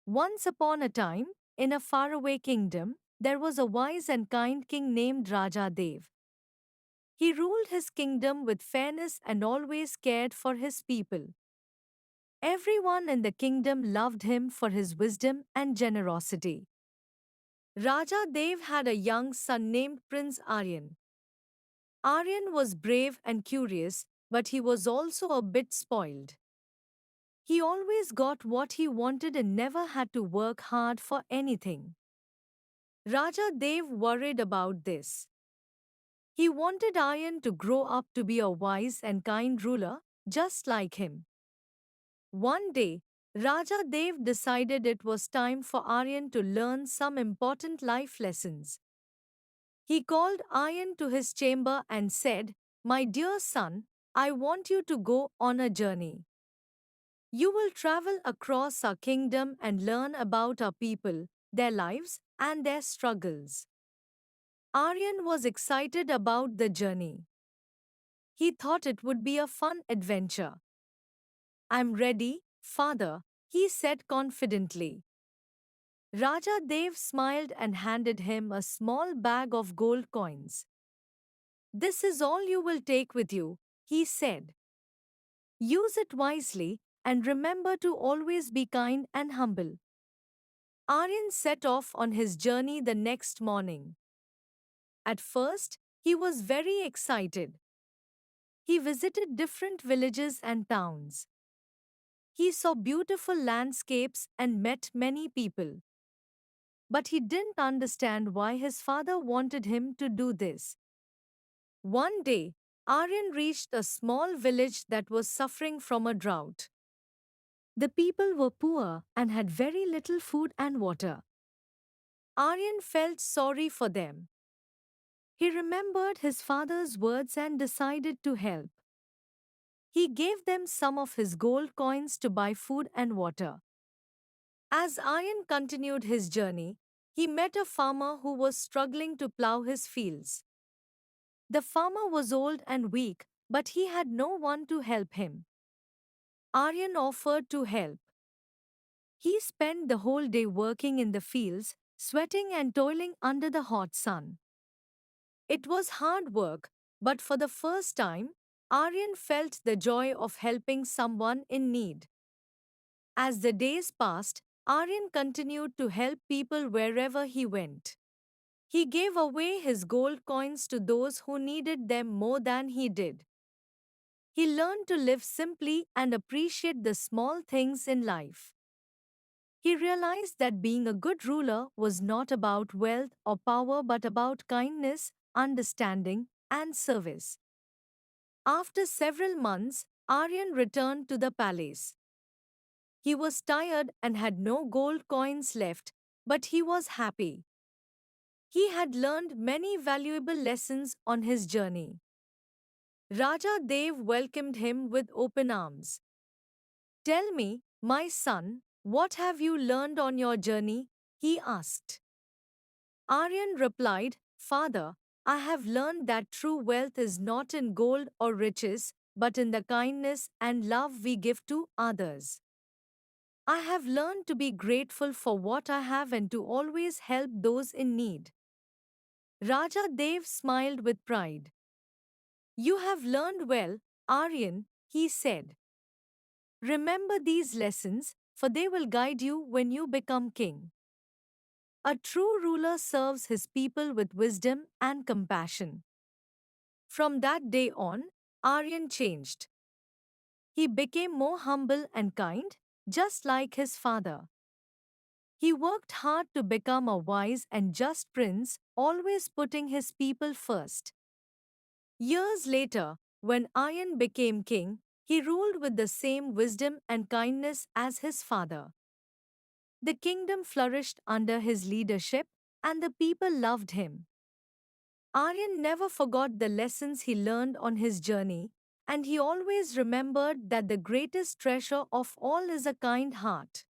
Once upon a time, in a faraway kingdom, there was a wise and kind king named Raja Dev. He ruled his kingdom with fairness and always cared for his people. Everyone in the kingdom loved him for his wisdom and generosity. Raja Dev had a young son named Prince Aryan. Aryan was brave and curious, but he was also a bit spoiled. He always got what he wanted and never had to work hard for anything. Raja Dev worried about this. He wanted Aryan to grow up to be a wise and kind ruler, just like him. One day, Raja Dev decided it was time for Aryan to learn some important life lessons. He called Aryan to his chamber and said, "My dear son, I want you to go on a journey. You will travel across our kingdom and learn about our people, their lives, and their struggles." Aryan was excited about the journey. He thought it would be a fun adventure. "I'm ready, father," he said confidently. Raja Dev smiled and handed him a small bag of gold coins. "This is all you will take with you," he said. "Use it wisely and remember to always be kind and humble." Aryan set off on his journey the next morning. At first, he was very excited. He visited different villages and towns. He saw beautiful landscapes and met many people. But he didn't understand why his father wanted him to do this. One day, Aryan reached a small village that was suffering from a drought. The people were poor and had very little food and water. Aryan felt sorry for them. He remembered his father's words and decided to help. He gave them some of his gold coins to buy food and water. As Aryan continued his journey, he met a farmer who was struggling to plow his fields. The farmer was old and weak, but he had no one to help him. Aryan offered to help. He spent the whole day working in the fields, sweating and toiling under the hot sun. It was hard work, but for the first time, Aryan felt the joy of helping someone in need. As the days passed, Aryan continued to help people wherever he went. He gave away his gold coins to those who needed them more than he did. He learned to live simply and appreciate the small things in life. He realized that being a good ruler was not about wealth or power but about kindness, understanding, and service. After several months, Aryan returned to the palace. He was tired and had no gold coins left, but he was happy. He had learned many valuable lessons on his journey. Raja Dev welcomed him with open arms. "Tell me, my son, what have you learned on your journey?" he asked. Aryan replied, "Father, I have learned that true wealth is not in gold or riches, but in the kindness and love we give to others. I have learned to be grateful for what I have and to always help those in need." Raja Dev smiled with pride. "You have learned well, Aryan," he said. "Remember these lessons, for they will guide you when you become king." A true ruler serves his people with wisdom and compassion. From that day on, Aryan changed. He became more humble and kind, just like his father. He worked hard to become a wise and just prince, always putting his people first. Years later, when Aryan became king, he ruled with the same wisdom and kindness as his father. The kingdom flourished under his leadership, and the people loved him. Aryan never forgot the lessons he learned on his journey, and he always remembered that the greatest treasure of all is a kind heart.